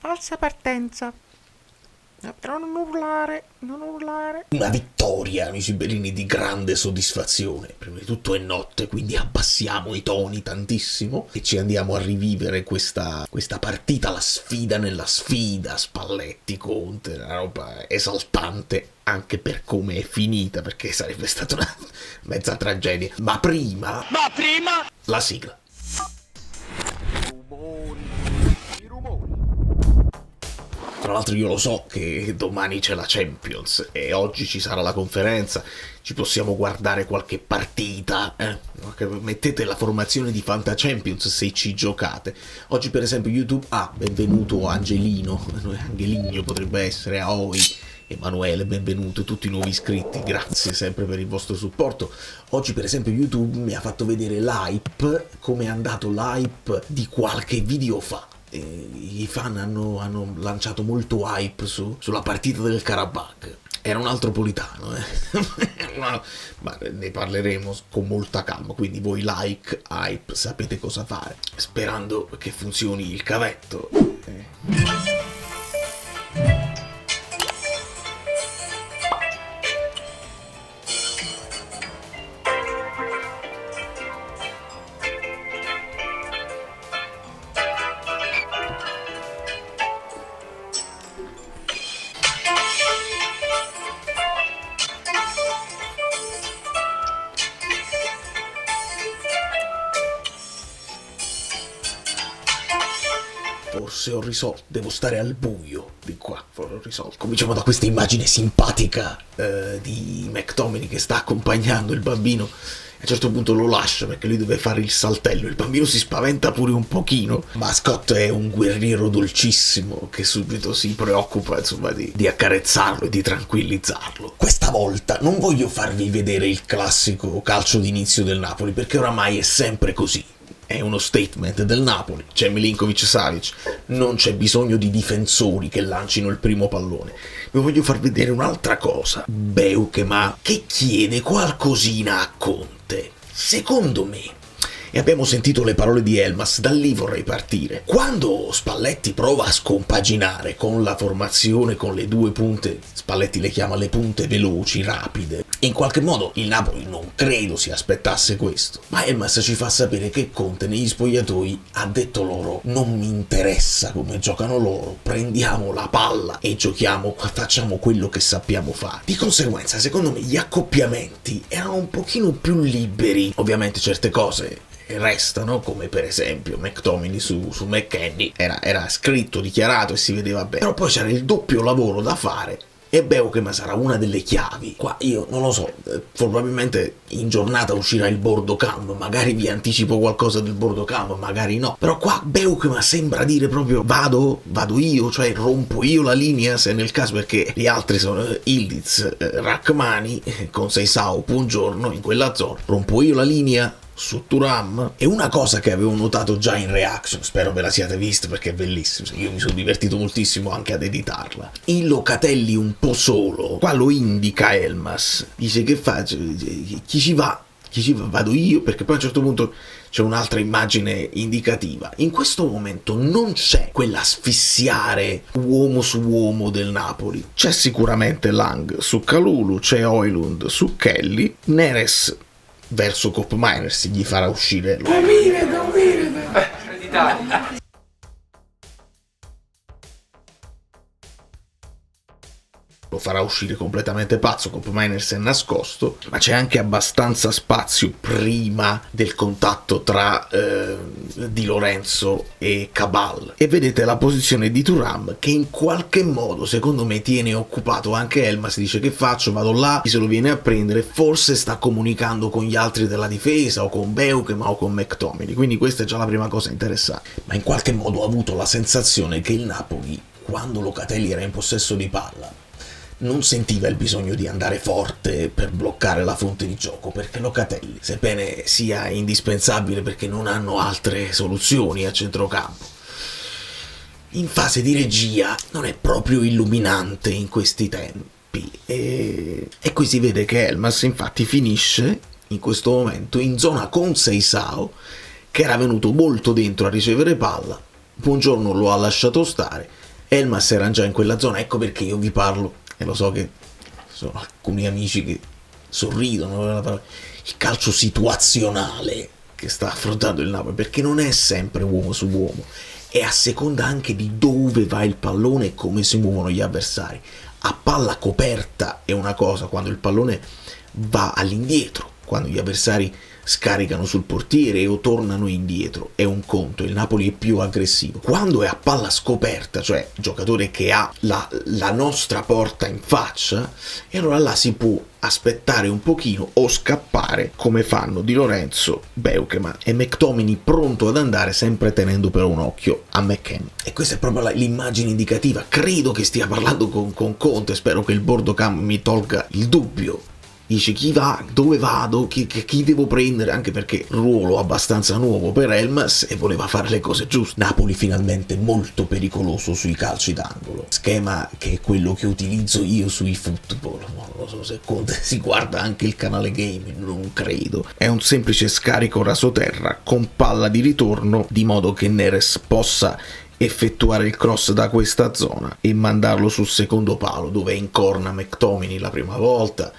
Falsa partenza. Però non urlare, non urlare. Una vittoria, amici bellini, di grande soddisfazione. Prima di tutto è notte, quindi abbassiamo i toni tantissimo e ci andiamo a rivivere questa partita, la sfida nella sfida, Spalletti, Conte, una roba esaltante anche per come è finita, perché sarebbe stata una mezza tragedia. Ma prima, la sigla. Tra l'altro io lo so che domani c'è la Champions e oggi ci sarà la conferenza, ci possiamo guardare qualche partita, mettete la formazione di Fanta Champions se ci giocate. Oggi per esempio YouTube, benvenuto Angelino, Angeligno potrebbe essere, Aoi, Emanuele, benvenuto, tutti i nuovi iscritti, grazie sempre per il vostro supporto. Oggi per esempio YouTube mi ha fatto vedere l'hype, come è andato l'hype di qualche video fa. I fan hanno lanciato molto hype sulla partita del Karabakh. Era un altro Politano, ma ne parleremo con molta calma, quindi voi like, hype, sapete cosa fare, sperando che funzioni il cavetto. Forse ho risolto, devo stare al buio di qua, forse ho risolto. Cominciamo da questa immagine simpatica di McTominay che sta accompagnando il bambino. A un certo punto lo lascia perché lui deve fare il saltello, il bambino si spaventa pure un pochino, ma Scott è un guerriero dolcissimo che subito si preoccupa insomma di accarezzarlo e di tranquillizzarlo. Questa volta non voglio farvi vedere il classico calcio d'inizio del Napoli perché oramai è sempre così. È uno statement del Napoli, c'è Milinkovic-Savic, non c'è bisogno di difensori che lancino il primo pallone. Vi voglio far vedere un'altra cosa. Beukema che chiede qualcosina a Conte. Secondo me, e abbiamo sentito le parole di Elmas, da lì vorrei partire. Quando Spalletti prova a scompaginare con la formazione, con le due punte, Spalletti le chiama le punte veloci, rapide, in qualche modo il Napoli non credo si aspettasse questo. Ma Elmas ci fa sapere che Conte negli spogliatoi ha detto loro: non mi interessa come giocano loro, prendiamo la palla e giochiamo, facciamo quello che sappiamo fare. Di conseguenza, secondo me, gli accoppiamenti erano un pochino più liberi. Ovviamente certe cose restano, come per esempio McTominay su McKennie, era scritto, dichiarato e si vedeva bene, però poi c'era il doppio lavoro da fare e Beukema sarà una delle chiavi. Qua io non lo so, probabilmente in giornata uscirà il board cam, magari vi anticipo qualcosa del board cam, magari no, però qua Beukema sembra dire proprio vado io, cioè rompo io la linea se nel caso, perché gli altri sono Ildiz, Rachmani, con Seisao, buongiorno in quella zona, rompo io la linea su Thuram. E una cosa che avevo notato già in reaction, spero ve la siate vista perché è bellissima, io mi sono divertito moltissimo anche ad editarla, i Locatelli un po' solo, qua lo indica Elmas, dice che faccio, chi ci va, vado io, perché poi a un certo punto c'è un'altra immagine indicativa. In questo momento non c'è quell'asfissiare uomo su uomo del Napoli, c'è sicuramente Lang su Kalulu, c'è Højlund su Kelly, Neres verso Koopmeiners gli farà uscire lo farà uscire completamente pazzo. Koopmeiners è nascosto, ma c'è anche abbastanza spazio prima del contatto tra Di Lorenzo e Cabal, e vedete la posizione di Thuram che in qualche modo secondo me tiene occupato anche Elmas. Dice: che faccio, vado là, se lo viene a prendere, forse sta comunicando con gli altri della difesa o con Beukema o con McTominay, quindi questa è già la prima cosa interessante. Ma in qualche modo ho avuto la sensazione che il Napoli, quando Locatelli era in possesso di palla, non sentiva il bisogno di andare forte per bloccare la fonte di gioco, perché Locatelli, sebbene sia indispensabile perché non hanno altre soluzioni a centrocampo, in fase di regia non è proprio illuminante in questi tempi, e qui si vede che Elmas infatti finisce in questo momento in zona con Seisao, che era venuto molto dentro a ricevere palla. Buongiorno lo ha lasciato stare Elmas era già in quella zona, ecco perché io vi parlo, e lo so che sono alcuni amici che sorridono, il calcio situazionale che sta affrontando il Napoli, perché non è sempre uomo su uomo, è a seconda anche di dove va il pallone e come si muovono gli avversari. A palla coperta è una cosa, quando il pallone va all'indietro, quando gli avversari scaricano sul portiere o tornano indietro, è un conto, il Napoli è più aggressivo. Quando è a palla scoperta, cioè giocatore che ha la nostra porta in faccia, e allora là si può aspettare un pochino o scappare, come fanno Di Lorenzo, Beukema e McTominay, pronto ad andare, sempre tenendo però un occhio a McKennie. E questa è proprio l'immagine indicativa. Credo che stia parlando con Conte, spero che il Bordocam mi tolga il dubbio. Dice chi va, dove vado, chi devo prendere, anche perché ruolo abbastanza nuovo per Elmas e voleva fare le cose giuste. Napoli finalmente molto pericoloso sui calci d'angolo, schema che è quello che utilizzo io sui football. Non lo so se Conte si guarda anche il canale Game, non credo. È un semplice scarico rasoterra con palla di ritorno, di modo che Neres possa effettuare il cross da questa zona e mandarlo sul secondo palo, dove incorna McTominay la prima volta,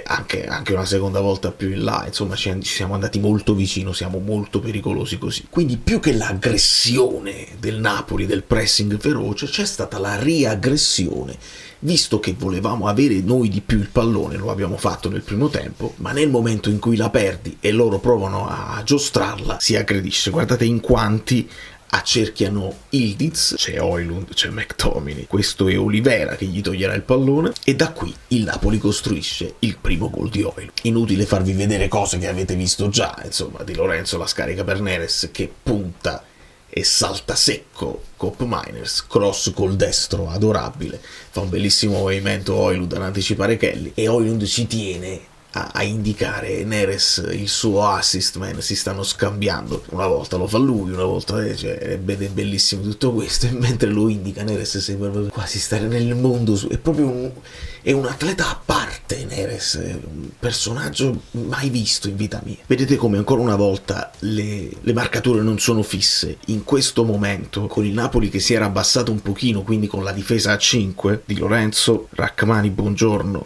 anche una seconda volta più in là. Insomma, ci siamo andati molto vicino, siamo molto pericolosi così. Quindi più che l'aggressione del Napoli, del pressing feroce, c'è stata la riaggressione, visto che volevamo avere noi di più il pallone, lo abbiamo fatto nel primo tempo, ma nel momento in cui la perdi e loro provano a giostrarla, si aggredisce. Guardate in quanti accerchiano Ildiz, c'è Højlund, c'è McTominay, questo è Olivera che gli toglierà il pallone, e da qui il Napoli costruisce il primo gol di Højlund. Inutile farvi vedere cose che avete visto già, insomma, Di Lorenzo la scarica per Neres che punta e salta secco Cop Miners, cross col destro adorabile, fa un bellissimo movimento Højlund ad anticipare Kelly, e Højlund ci tiene a indicare Neres il suo assist man, si stanno scambiando, una volta lo fa lui, una volta cioè, è bellissimo tutto questo, e mentre lo indica Neres sembra quasi stare nel mondo è proprio è un atleta a parte Neres, è un personaggio mai visto in vita mia. Vedete come ancora una volta le marcature non sono fisse. In questo momento, con il Napoli che si era abbassato un pochino, quindi con la difesa a 5, Di Lorenzo, Rachmani, buongiorno,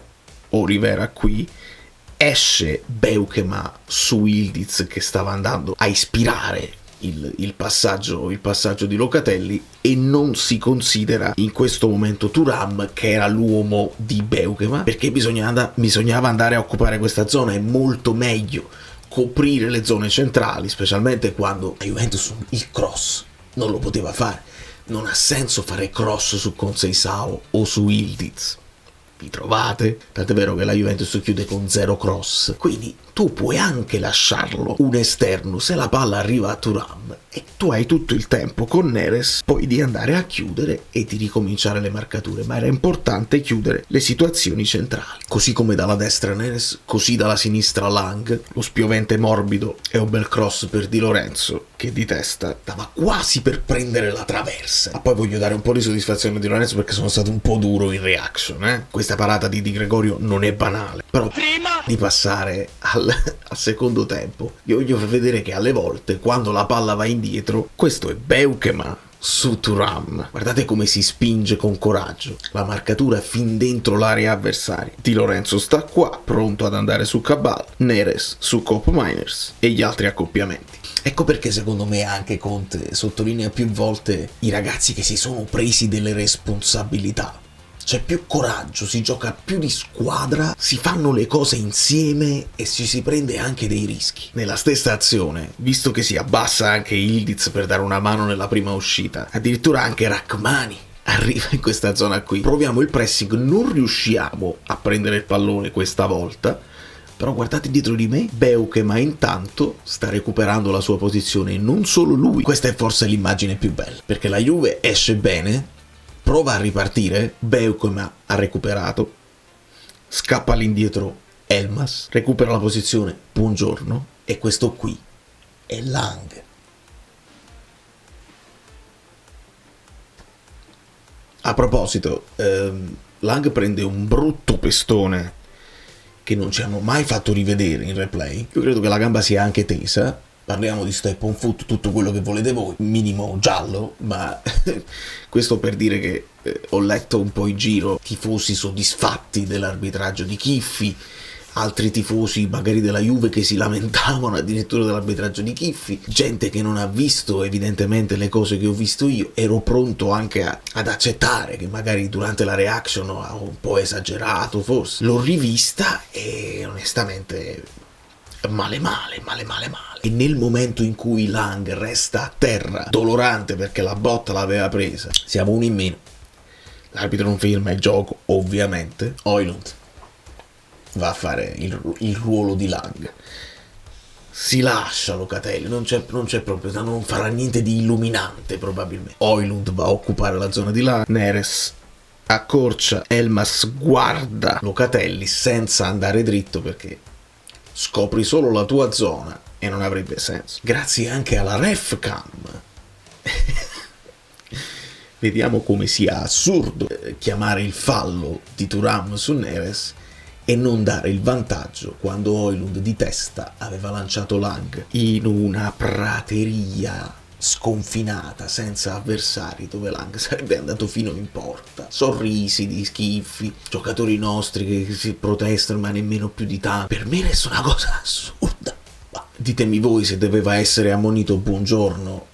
Olivera qui, esce Beukema su Ildiz che stava andando a ispirare il passaggio di Locatelli, e non si considera in questo momento Thuram, che era l'uomo di Beukema, perché bisognava andare a occupare questa zona. È molto meglio coprire le zone centrali, specialmente quando la Juventus il cross non lo poteva fare. Non ha senso fare cross su Conceição o su Ildiz. Vi trovate? Tant'è vero che la Juventus chiude con 0 cross, quindi tu puoi anche lasciarlo un esterno se la palla arriva a Thuram, e tu hai tutto il tempo con Neres poi di andare a chiudere e di ricominciare le marcature, ma era importante chiudere le situazioni centrali. Così come dalla destra Neres, così dalla sinistra Lang, lo spiovente morbido e un bel cross per Di Lorenzo che di testa stava quasi per prendere la traversa. Ma poi voglio dare un po' di soddisfazione a Di Lorenzo perché sono stato un po' duro in reaction, Questa parata di Di Gregorio non è banale, però prima di passare al secondo tempo io voglio far vedere che alle volte quando la palla va indietro, questo è Beukema su Thuram, guardate come si spinge con coraggio, la marcatura fin dentro l'area avversaria. Di Lorenzo sta qua pronto ad andare su Cabal, Neres su Cop Miners e gli altri accoppiamenti. Ecco perché secondo me anche Conte sottolinea più volte i ragazzi che si sono presi delle responsabilità. C'è più coraggio, si gioca più di squadra, si fanno le cose insieme e ci si prende anche dei rischi. Nella stessa azione, visto che si abbassa anche Ildiz per dare una mano nella prima uscita, addirittura anche Rachmani arriva in questa zona qui. Proviamo il pressing, non riusciamo a prendere il pallone questa volta, però guardate dietro di me, Beukema intanto sta recuperando la sua posizione, e non solo lui. Questa è forse l'immagine più bella, perché la Juve esce bene, prova a ripartire, Beukema ha recuperato, scappa all'indietro Elmas, recupera la posizione, buongiorno, e questo qui è Lang. A proposito, Lang prende un brutto pestone che non ci hanno mai fatto rivedere in replay. Io credo che la gamba sia anche tesa, parliamo di step on foot, tutto quello che volete voi, minimo giallo, ma questo per dire che ho letto un po' in giro tifosi soddisfatti dell'arbitraggio di Chiffi, altri tifosi magari della Juve che si lamentavano addirittura dell'arbitraggio di Chiffi, gente che non ha visto evidentemente le cose che ho visto io. Ero pronto anche ad accettare che magari durante la reaction ho un po' esagerato, forse. L'ho rivista e onestamente male. E nel momento in cui Lang resta a terra, dolorante perché la botta l'aveva presa, siamo uno in meno, l'arbitro non firma il gioco, ovviamente, Højlund va a fare il ruolo di Lang, si lascia Locatelli, non c'è proprio, non farà niente di illuminante probabilmente. Højlund va a occupare la zona di Lang, Neres accorcia, Elmas guarda Locatelli senza andare dritto perché scopri solo la tua zona e non avrebbe senso. Grazie anche alla ref cam vediamo come sia assurdo chiamare il fallo di Thuram su Neres e non dare il vantaggio quando Højlund di testa aveva lanciato Lang in una prateria sconfinata senza avversari, dove Lang sarebbe andato fino in porta. Sorrisi di Schiffi, giocatori nostri che si protestano ma nemmeno più di tanto. Per me resta una cosa assurda. Ma ditemi voi se doveva essere ammonito Buongiorno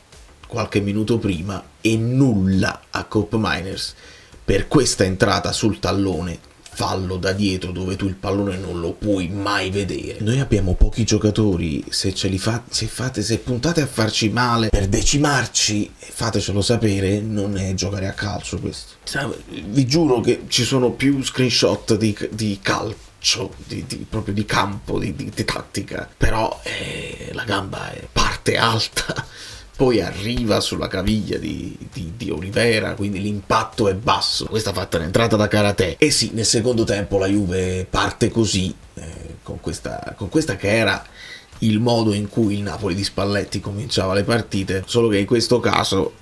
qualche minuto prima e nulla a Koopmeiners per questa entrata sul tallone, fallo da dietro dove tu il pallone non lo puoi mai vedere. Noi abbiamo pochi giocatori, se puntate a farci male per decimarci, fatecelo sapere, non è giocare a calcio questo. Vi giuro che ci sono più screenshot di calcio, proprio di campo, di tattica, però la gamba è parte alta, poi arriva sulla caviglia di Olivera, quindi l'impatto è basso. Questa ha fatto un'entrata da karate. E sì, nel secondo tempo la Juve parte così, con questa che era il modo in cui il Napoli di Spalletti cominciava le partite, solo che in questo caso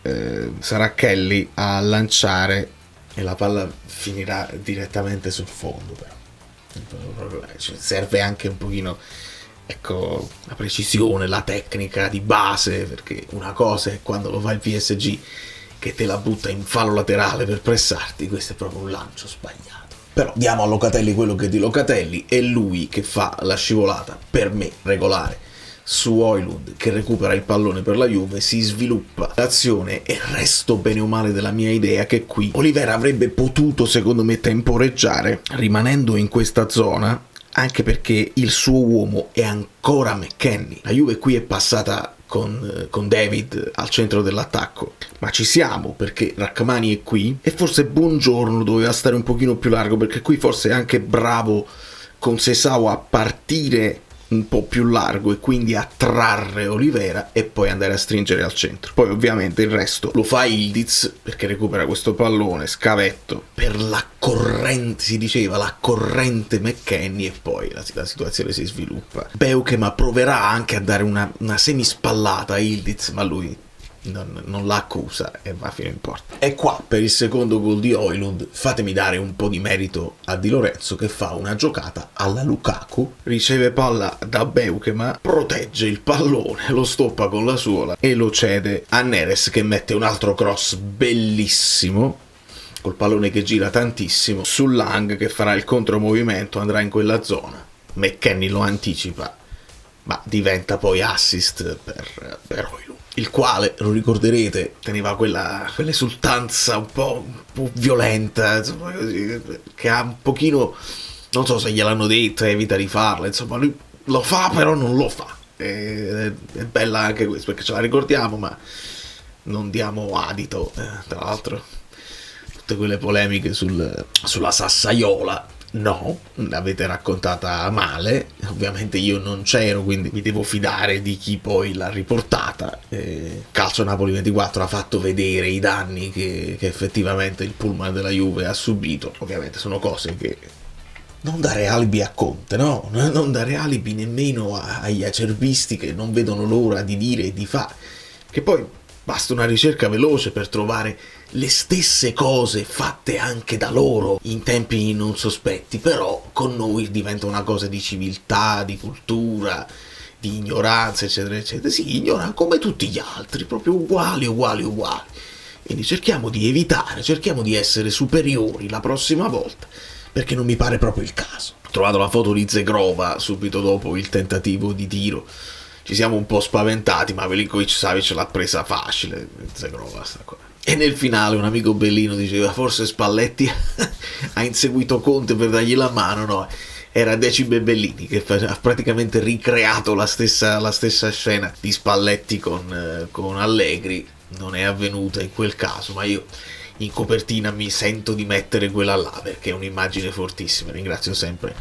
sarà Kelly a lanciare e la palla finirà direttamente sul fondo. Però serve anche un pochino, ecco, la precisione, la tecnica di base, perché una cosa è quando lo fa il PSG che te la butta in fallo laterale per pressarti, questo è proprio un lancio sbagliato. Però diamo a Locatelli quello che è di Locatelli, è lui che fa la scivolata, per me regolare, su Højlund che recupera il pallone per la Juve, si sviluppa l'azione e resto bene o male della mia idea che qui Olivera avrebbe potuto secondo me temporeggiare rimanendo in questa zona, anche perché il suo uomo è ancora McKennie. La Juve qui è passata con David al centro dell'attacco, ma ci siamo perché Rrahmani è qui e forse Buongiorno doveva stare un pochino più largo, perché qui forse è anche bravo con Seisao a partire un po' più largo e quindi attrarre Olivera e poi andare a stringere al centro. Poi ovviamente il resto lo fa Ildiz perché recupera questo pallone, scavetto per la corrente, si diceva la corrente McKennie, e poi la situazione si sviluppa. Beukema proverà anche a dare una semispallata a Ildiz, ma lui non l'accusa e va fino in porta. E qua per il secondo gol di Højlund fatemi dare un po' di merito a Di Lorenzo, che fa una giocata alla Lukaku, riceve palla da Beukema, protegge il pallone, lo stoppa con la suola e lo cede a Neres, che mette un altro cross bellissimo col pallone che gira tantissimo su Lang, che farà il contromovimento, andrà in quella zona, McKennie lo anticipa, ma diventa poi assist per Højlund, il quale, lo ricorderete, teneva quell'esultanza un po' violenta, insomma, così, che ha un pochino, non so se gliel'hanno detto, evita di farla, insomma, lui lo fa però non lo fa. È bella anche questo, perché ce la ricordiamo, ma non diamo adito, tra l'altro tutte quelle polemiche sulla Sassaiola. No, l'avete raccontata male, ovviamente io non c'ero, quindi mi devo fidare di chi poi l'ha riportata. Calcio Napoli 24 ha fatto vedere i danni che effettivamente il pullman della Juve ha subito. Ovviamente sono cose che non dare alibi a Conte, no? Non dare alibi nemmeno agli acerbisti che non vedono l'ora di dire e di fare, che poi basta una ricerca veloce per trovare le stesse cose fatte anche da loro in tempi non sospetti, però con noi diventa una cosa di civiltà, di cultura di ignoranza, eccetera, eccetera. Si ignora come tutti gli altri, proprio uguali, uguali, uguali. Quindi cerchiamo di evitare, cerchiamo di essere superiori la prossima volta, perché non mi pare proprio il caso. Ho trovato la foto di Zegrova subito dopo il tentativo di tiro. Ci siamo un po' spaventati, ma Milinkovic-Savic l'ha presa facile, Zegrova sta qua. E nel finale un amico bellino diceva forse Spalletti ha inseguito Conte per dargli la mano, no, era Decibel Bellini che ha praticamente ricreato la stessa scena di Spalletti con Allegri. Non è avvenuta in quel caso, ma io in copertina mi sento di mettere quella là perché è un'immagine fortissima. Ringrazio sempre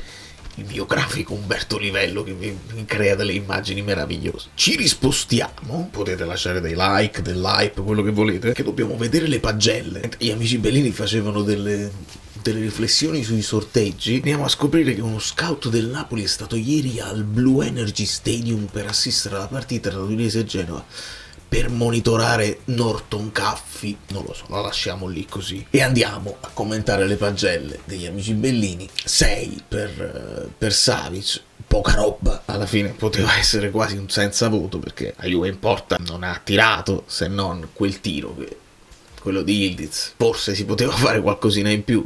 il mio grafico Umberto Livello che mi crea delle immagini meravigliose. Ci rispostiamo, potete lasciare dei like, dell'hype, quello che volete, che dobbiamo vedere le pagelle. Gli amici bellini facevano delle riflessioni sui sorteggi. Andiamo a scoprire che uno scout del Napoli è stato ieri al Blue Energy Stadium per assistere alla partita tra Udinese e Genova, per monitorare Norton Caffi, non lo so, la lasciamo lì così. E andiamo a commentare le pagelle degli amici bellini. 6 per Savic, poca roba, alla fine poteva essere quasi un senza voto perché la Juve in porta non ha tirato se non quel tiro, quello di Yildiz. Forse si poteva fare qualcosina in più.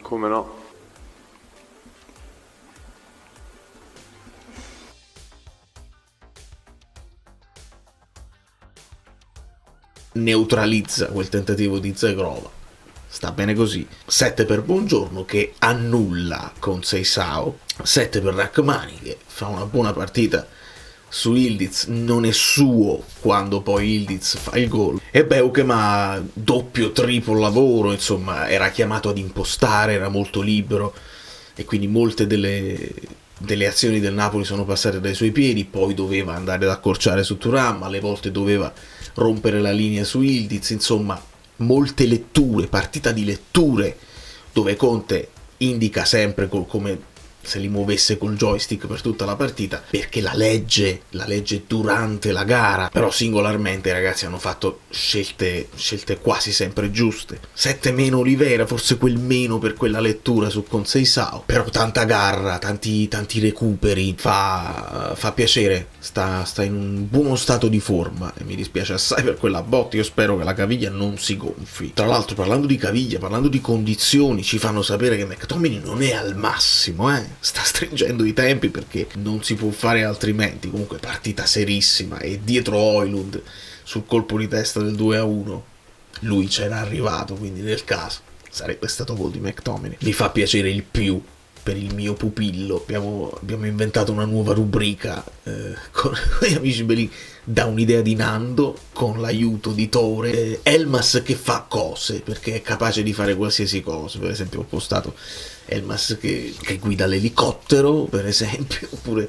Come no? Neutralizza quel tentativo di Zegrova, sta bene così. 7 per Buongiorno che annulla con Seisao, 7 per Rachmani che fa una buona partita su Yildiz, non è suo quando poi Yildiz fa il gol, e Beukema doppio triplo lavoro, insomma era chiamato ad impostare, era molto libero e quindi molte delle azioni del Napoli sono passate dai suoi piedi. Poi doveva andare ad accorciare su Thuram, alle volte doveva rompere la linea su Yildiz, insomma molte letture, partita di letture dove Conte indica sempre come se li muovesse col joystick per tutta la partita, perché la legge durante la gara, però singolarmente i ragazzi hanno fatto scelte quasi sempre giuste. 7 meno Olivera, forse quel meno per quella lettura su Conceição, però tanta garra, tanti recuperi, fa piacere, sta in un buono stato di forma e mi dispiace assai per quella botta. Io spero che la caviglia non si gonfi. Tra l'altro, parlando di caviglia, parlando di condizioni, ci fanno sapere che McTominay non è al massimo, sta stringendo i tempi perché non si può fare altrimenti. Comunque partita serissima e dietro Højlund sul colpo di testa del 2-1 lui c'era arrivato, quindi nel caso sarebbe stato gol di McTominay. Mi fa piacere il più per il mio pupillo. Abbiamo inventato una nuova rubrica con gli amici belli, da un'idea di Nando con l'aiuto di Tore, Elmas che fa cose perché è capace di fare qualsiasi cosa. Per esempio ho postato Elmas che guida l'elicottero, per esempio, oppure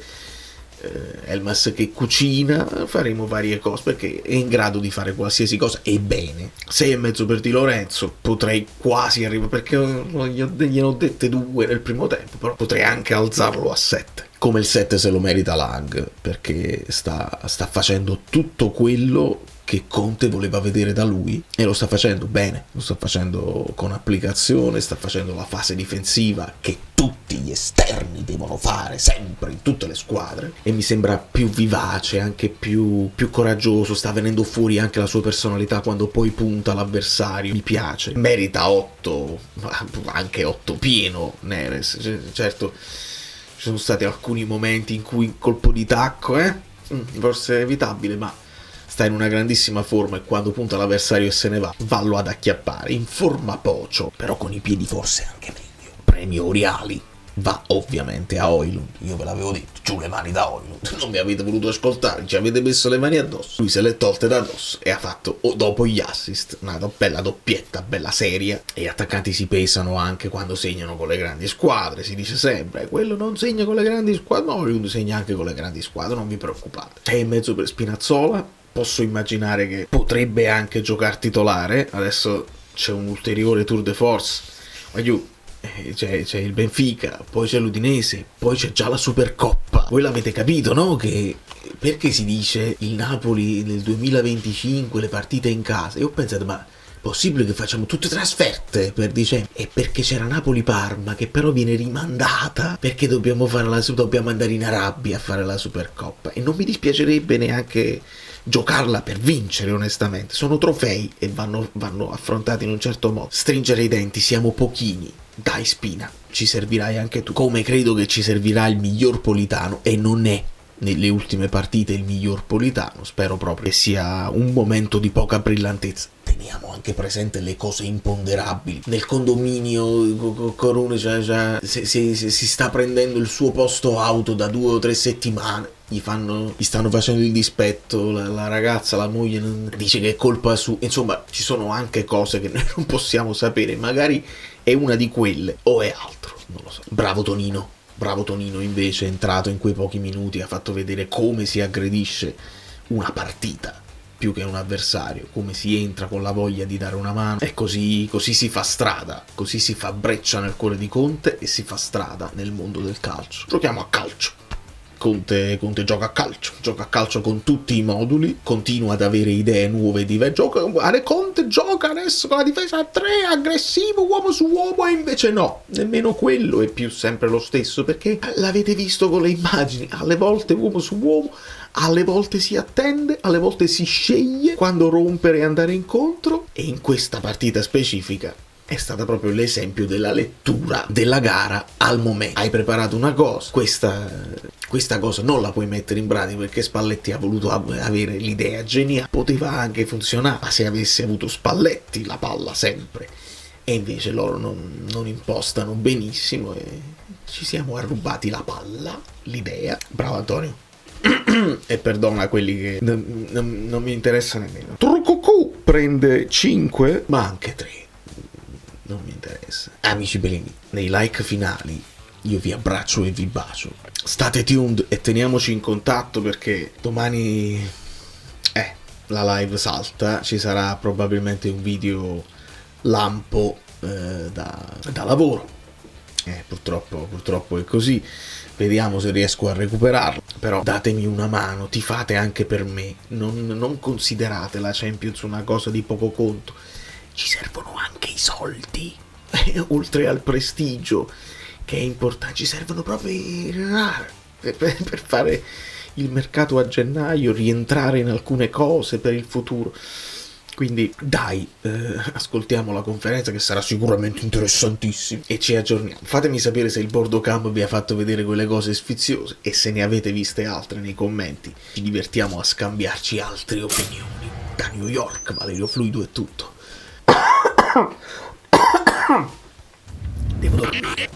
Elmas che cucina. Faremo varie cose perché è in grado di fare qualsiasi cosa e bene. 6,5 per Di Lorenzo, potrei quasi arrivare perché gliene ho dette 2 nel primo tempo, però potrei anche alzarlo a 7. Come il 7 se lo merita Lang, perché sta facendo tutto quello che Conte voleva vedere da lui e lo sta facendo bene, lo sta facendo con applicazione, sta facendo la fase difensiva che tutti gli esterni devono fare sempre in tutte le squadre, e mi sembra più vivace, anche più coraggioso. Sta venendo fuori anche la sua personalità quando poi punta l'avversario, mi piace. Merita 8, anche 8 pieno Neres, certo ci sono stati alcuni momenti in cui colpo di tacco forse è evitabile, ma sta in una grandissima forma e quando punta l'avversario e se ne va, vallo ad acchiappare. In forma pocio, però con i piedi forse anche meglio. Premio Oriali va ovviamente a Højlund. Io ve l'avevo detto, giù le mani da Højlund. Non mi avete voluto ascoltare, ci avete messo le mani addosso. Lui se le tolte da addosso e ha fatto, dopo gli assist, una bella doppietta, bella seria. E gli attaccanti si pesano anche quando segnano con le grandi squadre. Si dice sempre, quello non segna con le grandi squadre, ma Højlund segna anche con le grandi squadre, non vi preoccupate. 6,5 per Spinazzola. Posso immaginare che potrebbe anche giocare titolare. Adesso c'è un ulteriore tour de force. Ma c'è il Benfica, poi c'è l'Udinese, poi c'è già la Supercoppa. Voi l'avete capito, no? Che perché si dice il Napoli nel 2025 le partite in casa? E ho pensato, ma possibile che facciamo tutte trasferte per dicembre? E perché c'era Napoli-Parma che però viene rimandata perché dobbiamo andare in Arabia a fare la Supercoppa, e non mi dispiacerebbe neanche giocarla per vincere, onestamente. Sono trofei e vanno affrontati in un certo modo. Stringere i denti, siamo pochini. Dai Spina, ci servirai anche tu, come credo che ci servirà il miglior Politano, e non è nelle ultime partite il miglior Politano. Spero proprio che sia un momento di poca brillantezza. Teniamo anche presente le cose imponderabili. Nel condominio Corone si sta prendendo il suo posto auto da 2 o 3 settimane. Gli stanno facendo il dispetto, la ragazza, la moglie dice che è colpa sua. Insomma, ci sono anche cose che noi non possiamo sapere. Magari è una di quelle o è altro, non lo so. Bravo Tonino invece è entrato in quei pochi minuti, ha fatto vedere come si aggredisce una partita più che un avversario, come si entra con la voglia di dare una mano, e così si fa strada, così si fa breccia nel cuore di Conte e si fa strada nel mondo del calcio. Giochiamo a calcio. Conte gioca a calcio con tutti i moduli, continua ad avere idee nuove Conte gioca adesso con la difesa a 3, aggressivo, uomo su uomo, e invece no, nemmeno quello è più sempre lo stesso, perché l'avete visto con le immagini, alle volte uomo su uomo, alle volte si attende, alle volte si sceglie quando rompere e andare incontro, e in questa partita specifica è stata proprio l'esempio della lettura della gara al momento. Hai preparato una cosa, questa cosa non la puoi mettere in pratica perché Spalletti ha voluto avere l'idea geniale, poteva anche funzionare, ma se avesse avuto Spalletti la palla sempre, e invece loro non impostano benissimo e ci siamo arrubati la palla, l'idea. Bravo Antonio. E perdona quelli che non mi interessa nemmeno. Trucucù prende 5, ma anche 3. Non mi interessa. Amici bellini, nei like finali io vi abbraccio e vi bacio. State tuned e teniamoci in contatto, perché domani la live salta. Ci sarà probabilmente un video lampo da lavoro. Purtroppo è così. Vediamo se riesco a recuperarlo. Però datemi una mano, tifate anche per me. Non considerate la Champions una cosa di poco conto. Ci servono anche i soldi, oltre al prestigio, che è importante. Ci servono proprio per fare il mercato a gennaio, rientrare in alcune cose per il futuro. Quindi dai, ascoltiamo la conferenza, che sarà sicuramente interessantissima, e ci aggiorniamo. Fatemi sapere se il Bordo Camp vi ha fatto vedere quelle cose sfiziose, e se ne avete viste altre nei commenti. Ci divertiamo a scambiarci altre opinioni. Da New York, Valerio Fluido è tutto. Devo dormire.